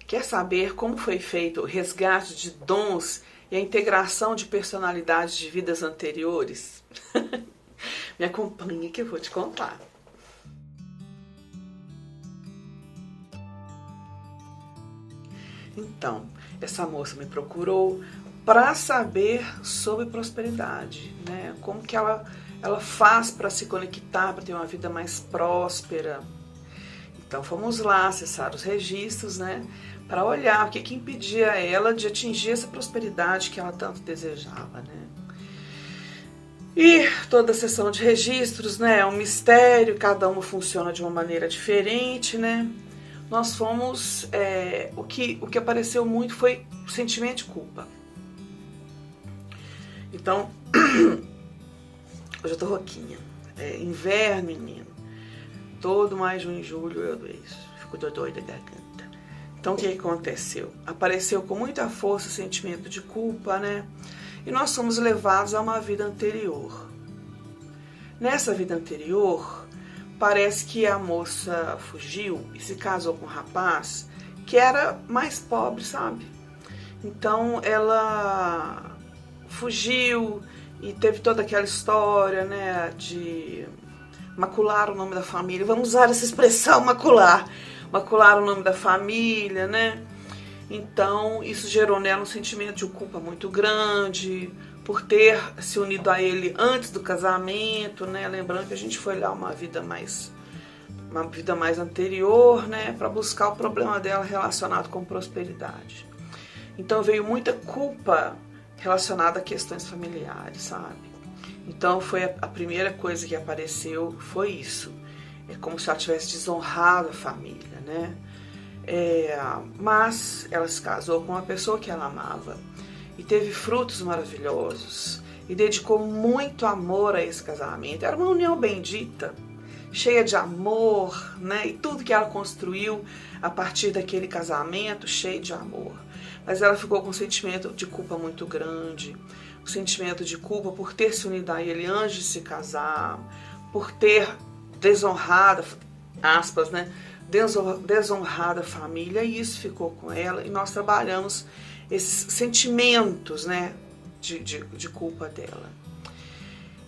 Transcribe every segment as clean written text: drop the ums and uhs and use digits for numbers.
Quer saber como foi feito o resgate de dons e a integração de personalidades de vidas anteriores? Me acompanhe que eu vou te contar. Então, essa moça me procurou para saber sobre prosperidade, né? Como que ela faz para se conectar, para ter uma vida mais próspera. Então fomos lá acessar os registros, né? Para olhar o que impedia ela de atingir essa prosperidade que ela tanto desejava, né? E toda a sessão de registros, né? É um mistério, cada uma funciona de uma maneira diferente, né? Nós fomos, o que apareceu muito foi o sentimento de culpa. Então, hoje eu tô rouquinha. Inverno, menino. Todo mais junho e julho eu fico doida da garganta. Então, o que aconteceu? Apareceu com muita força o sentimento de culpa, né? E nós fomos levados a uma vida anterior. Nessa vida anterior, parece que a moça fugiu e se casou com um rapaz que era mais pobre, sabe? Então ela fugiu e teve toda aquela história, né, de macular o nome da família. Vamos usar essa expressão, macular o nome da família, né? Então isso gerou nela um sentimento de culpa muito grande por ter se unido a ele antes do casamento, né? Lembrando que a gente foi lá uma vida mais anterior, né, para buscar o problema dela relacionado com prosperidade. Então veio muita culpa relacionada a questões familiares, sabe? Então foi a primeira coisa que apareceu, foi isso. É como se ela tivesse desonrado a família, né? Mas ela se casou com uma pessoa que ela amava e teve frutos maravilhosos e dedicou muito amor a esse casamento. Era uma união bendita, cheia de amor, né? E tudo que ela construiu a partir daquele casamento, cheio de amor. Mas ela ficou com um sentimento de culpa muito grande, um sentimento de culpa por ter se unido a ele antes de se casar, por ter desonrado, aspas, né? Desonrado a família, e isso ficou com ela, e nós trabalhamos esses sentimentos, né, de culpa dela.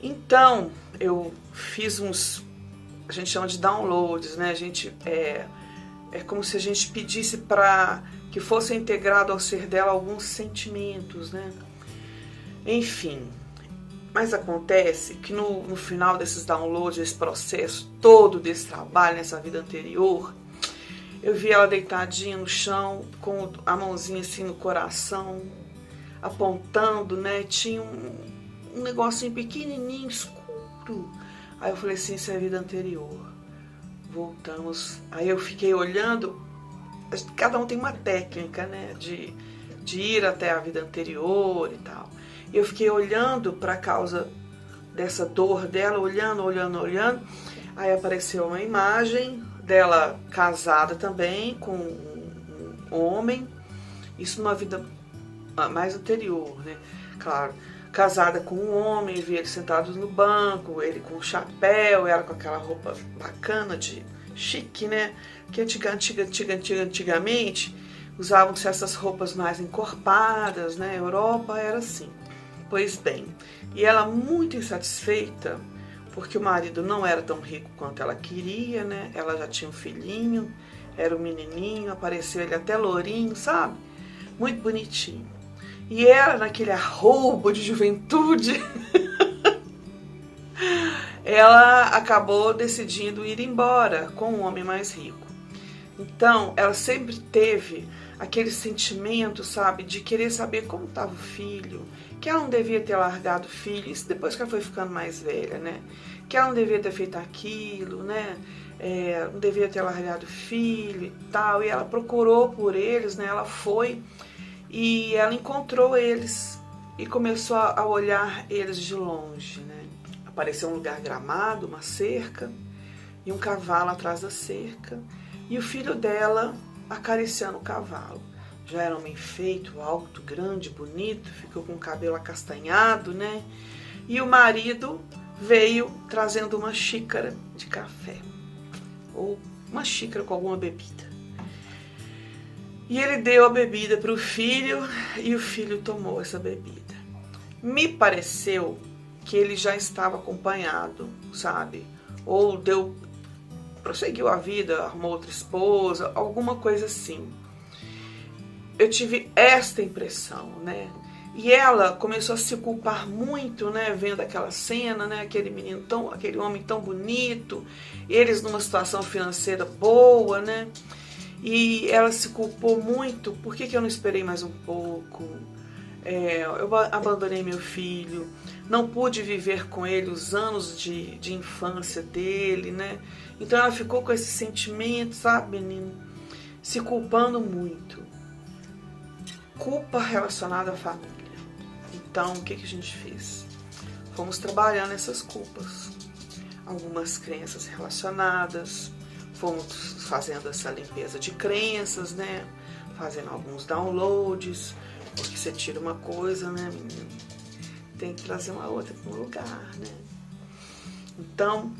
Então, eu fiz a gente chama de downloads, né, é como se a gente pedisse para que fosse integrado ao ser dela alguns sentimentos, né, enfim. Mas acontece que no final desses downloads, esse processo todo desse trabalho, nessa vida anterior, eu vi ela deitadinha no chão, com a mãozinha assim no coração, apontando, né? Tinha um negocinho pequenininho, escuro. Aí eu falei assim, isso é a vida anterior. Voltamos. Aí eu fiquei olhando, cada um tem uma técnica, né? De ir até a vida anterior e tal. Eu fiquei olhando para a causa dessa dor dela, olhando. Aí apareceu uma imagem dela casada também com um homem, isso numa vida mais anterior, né? Claro, casada com um homem, vi ele sentado no banco, ele com um chapéu, ela com aquela roupa bacana, de chique, né? Que antigamente usavam-se essas roupas mais encorpadas, né? A Europa era assim. Pois bem, e ela muito insatisfeita, porque o marido não era tão rico quanto ela queria, né? Ela já tinha um filhinho, era um menininho, apareceu ele até lourinho, sabe? Muito bonitinho. E ela, naquele arroubo de juventude, ela acabou decidindo ir embora com um homem mais rico. Então, ela sempre teve aquele sentimento, sabe, de querer saber como estava o filho, que ela não devia ter largado o filho, isso depois que ela foi ficando mais velha, né? Que ela não devia ter feito aquilo, né? Não devia ter largado o filho e tal. E ela procurou por eles, né? Ela foi e ela encontrou eles e começou a olhar eles de longe, né? Apareceu um lugar gramado, uma cerca, e um cavalo atrás da cerca, e o filho dela acariciando o cavalo. Já era um homem feito, alto, grande, bonito, ficou com o cabelo acastanhado, né? E o marido veio trazendo uma xícara de café, ou uma xícara com alguma bebida. E ele deu a bebida para o filho e o filho tomou essa bebida. Me pareceu que ele já estava acompanhado, sabe? Ou prosseguiu a vida, arrumou outra esposa, alguma coisa assim. Eu tive esta impressão, né? E ela começou a se culpar muito, né, vendo aquela cena, né, aquele homem tão bonito, eles numa situação financeira boa, né? E ela se culpou muito. Por que eu não esperei mais um pouco? Eu abandonei meu filho, não pude viver com ele os anos de infância dele, né? Então ela ficou com esse sentimento, sabe, menino? Se culpando muito. Culpa relacionada à família. Então, o que a gente fez? Fomos trabalhando essas culpas. Algumas crenças relacionadas. Fomos fazendo essa limpeza de crenças, né? Fazendo alguns downloads. Porque você tira uma coisa, né, menino? Tem que trazer uma outra para um lugar, né? Então,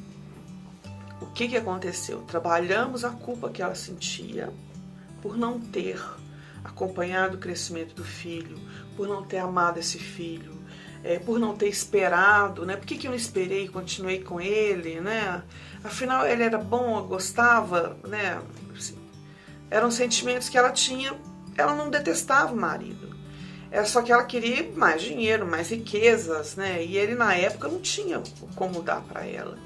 o que aconteceu? Trabalhamos a culpa que ela sentia por não ter acompanhado o crescimento do filho, por não ter amado esse filho, por não ter esperado, né? Por que eu não esperei e continuei com ele, né? Afinal, ele era bom, eu gostava, né? Assim, eram sentimentos que ela tinha. Ela não detestava o marido. Era só que ela queria mais dinheiro, mais riquezas, né? E ele, na época, não tinha como dar para ela.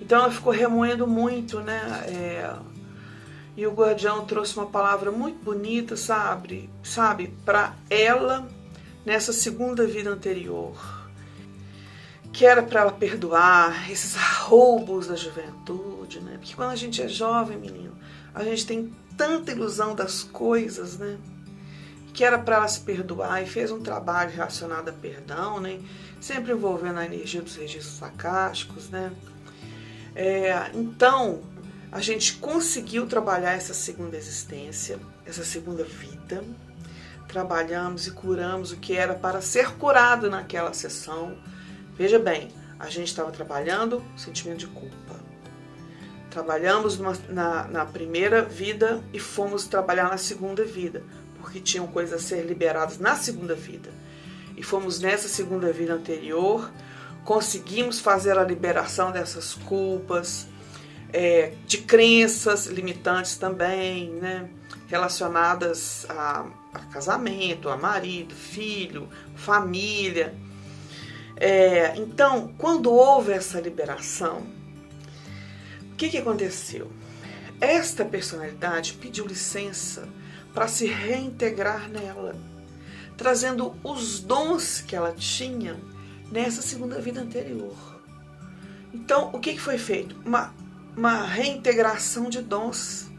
Então, ela ficou remoendo muito, né? E o guardião trouxe uma palavra muito bonita, sabe, para ela nessa segunda vida anterior, que era para ela perdoar esses roubos da juventude, né? Porque quando a gente é jovem, menino, a gente tem tanta ilusão das coisas, né? Que era para ela se perdoar, e fez um trabalho relacionado a perdão, né? Sempre envolvendo a energia dos registros acásticos, né? Então, a gente conseguiu trabalhar essa segunda existência, essa segunda vida. Trabalhamos e curamos o que era para ser curado naquela sessão. Veja bem, a gente estava trabalhando o sentimento de culpa. Trabalhamos na primeira vida e fomos trabalhar na segunda vida, porque tinham coisas a ser liberadas na segunda vida. E fomos nessa segunda vida anterior, conseguimos fazer a liberação dessas culpas, de crenças limitantes também, né? Relacionadas a casamento, a marido, filho, família. Então, quando houve essa liberação, o que aconteceu? Esta personalidade pediu licença para se reintegrar nela, trazendo os dons que ela tinha nessa segunda vida anterior. Então, o que foi feito? Uma reintegração de dons.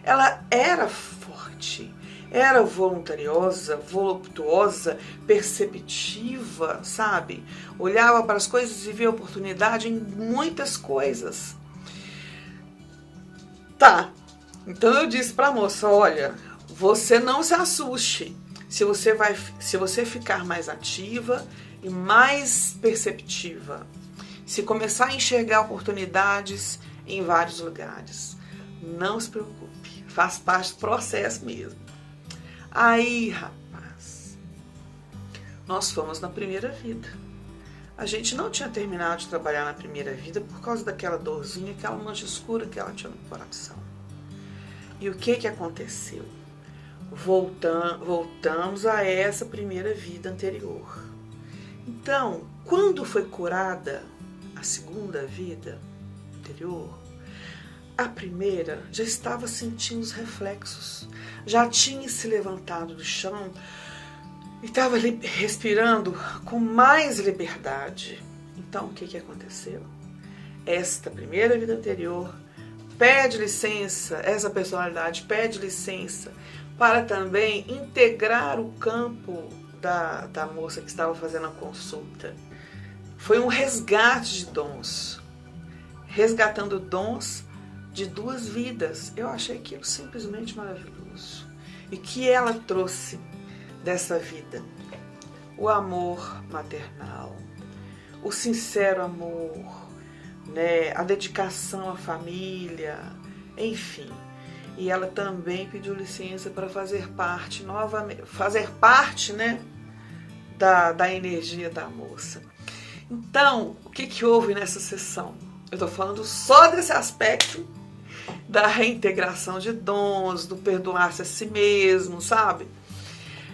Ela era forte, era voluntariosa, voluptuosa, perceptiva, sabe? Olhava para as coisas e via oportunidade em muitas coisas. Tá, então eu disse para a moça, olha, você não se assuste se você ficar mais ativa e mais perceptiva, se começar a enxergar oportunidades em vários lugares. Não se preocupe, faz parte do processo mesmo. Aí, rapaz, nós fomos na primeira vida. A gente não tinha terminado de trabalhar na primeira vida por causa daquela dorzinha, aquela mancha escura que ela tinha no coração. E o que aconteceu? Voltamos a essa primeira vida anterior. Então, quando foi curada a segunda vida anterior, a primeira já estava sentindo os reflexos, já tinha se levantado do chão e estava respirando com mais liberdade. Então, o que aconteceu? Esta primeira vida anterior pede licença, essa personalidade pede licença para também integrar o campo da moça que estava fazendo a consulta. Foi um resgate de dons, resgatando dons de duas vidas. Eu achei aquilo simplesmente maravilhoso. E que ela trouxe dessa vida? O amor maternal, o sincero amor, né? A dedicação à família, enfim. e ela também pediu licença para fazer parte novamente, fazer parte, né, da energia da moça. Então, o que houve nessa sessão? Eu estou falando só desse aspecto da reintegração de dons, do perdoar-se a si mesmo, sabe?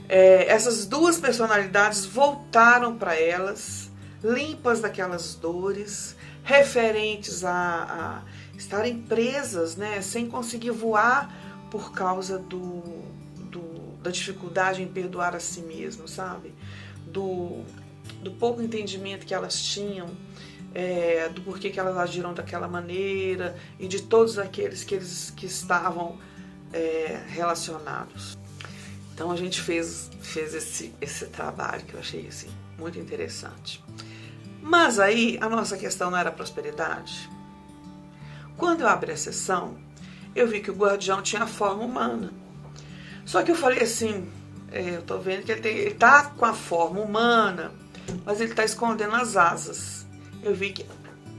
Essas duas personalidades voltaram para elas, limpas daquelas dores, referentes a estarem presas, né, sem conseguir voar por causa da dificuldade em perdoar a si mesmo, sabe? Do pouco entendimento que elas tinham, do porquê que elas agiram daquela maneira e de todos aqueles que estavam relacionados. Então a gente fez esse trabalho que eu achei assim, muito interessante. Mas aí a nossa questão não era prosperidade. Quando eu abri a sessão, eu vi que o guardião tinha a forma humana. Só que eu falei assim, eu tô vendo que ele tá com a forma humana, mas ele tá escondendo as asas. Eu vi que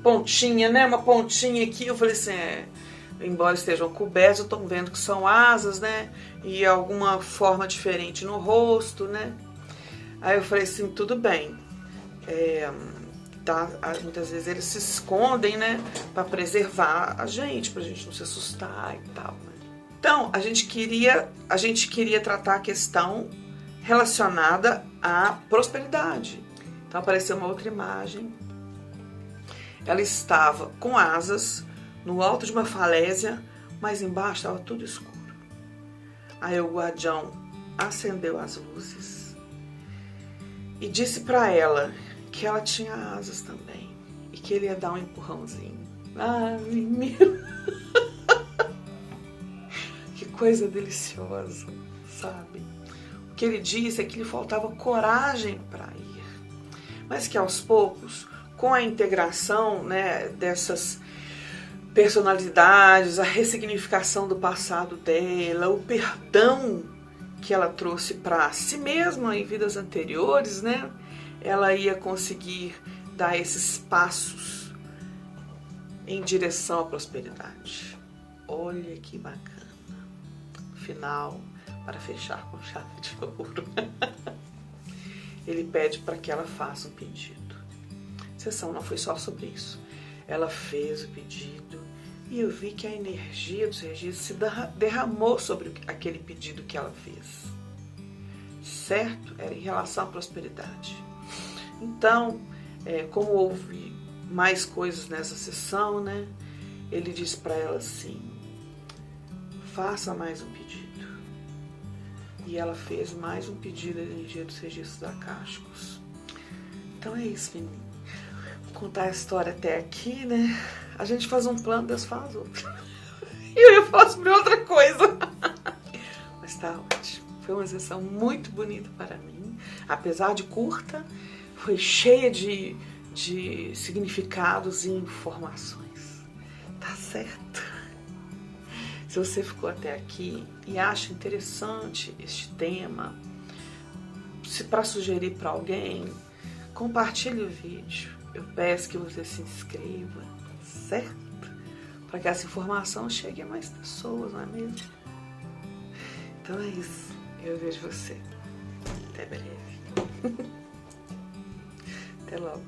pontinha, né? Uma pontinha aqui, eu falei assim, embora estejam cobertos, eu tô vendo que são asas, né? E alguma forma diferente no rosto, né? Aí eu falei assim, tudo bem. Muitas vezes eles se escondem, né, para preservar a gente, pra gente não se assustar e tal, né? Então, a gente queria tratar a questão relacionada à prosperidade. Então apareceu uma outra imagem. Ela estava com asas no alto de uma falésia, mas embaixo estava tudo escuro. Aí o guardião acendeu as luzes e disse para ela que ela tinha asas também e que ele ia dar um empurrãozinho. Ah, menino! Que coisa deliciosa, sabe? O que ele disse é que lhe faltava coragem para ir, mas que aos poucos, com a integração, né, dessas personalidades, a ressignificação do passado dela, o perdão que ela trouxe para si mesma em vidas anteriores, né, ela ia conseguir dar esses passos em direção à prosperidade. Olha que bacana. Final para fechar com chave de ouro. Ele pede para que ela faça um pedido. A sessão não foi só sobre isso. Ela fez o pedido e eu vi que a energia dos registros se derramou sobre aquele pedido que ela fez. Certo? Era em relação à prosperidade. Então, como houve mais coisas nessa sessão, né? Ele disse para ela assim, faça mais um pedido. E ela fez mais um pedido de energia dos registros acásticos. Então é isso, menino. Vou contar a história até aqui, né? A gente faz um plano, Deus faz outro. E eu ia falar sobre outra coisa. Mas tá ótimo. Foi uma sessão muito bonita para mim. Apesar de curta, foi cheia de significados e informações. Tá certo? Se você ficou até aqui e acha interessante este tema, se para sugerir para alguém, compartilhe o vídeo. Eu peço que você se inscreva, certo? Para que essa informação chegue a mais pessoas, não é mesmo? Então é isso. Eu vejo você. Até breve. Até logo.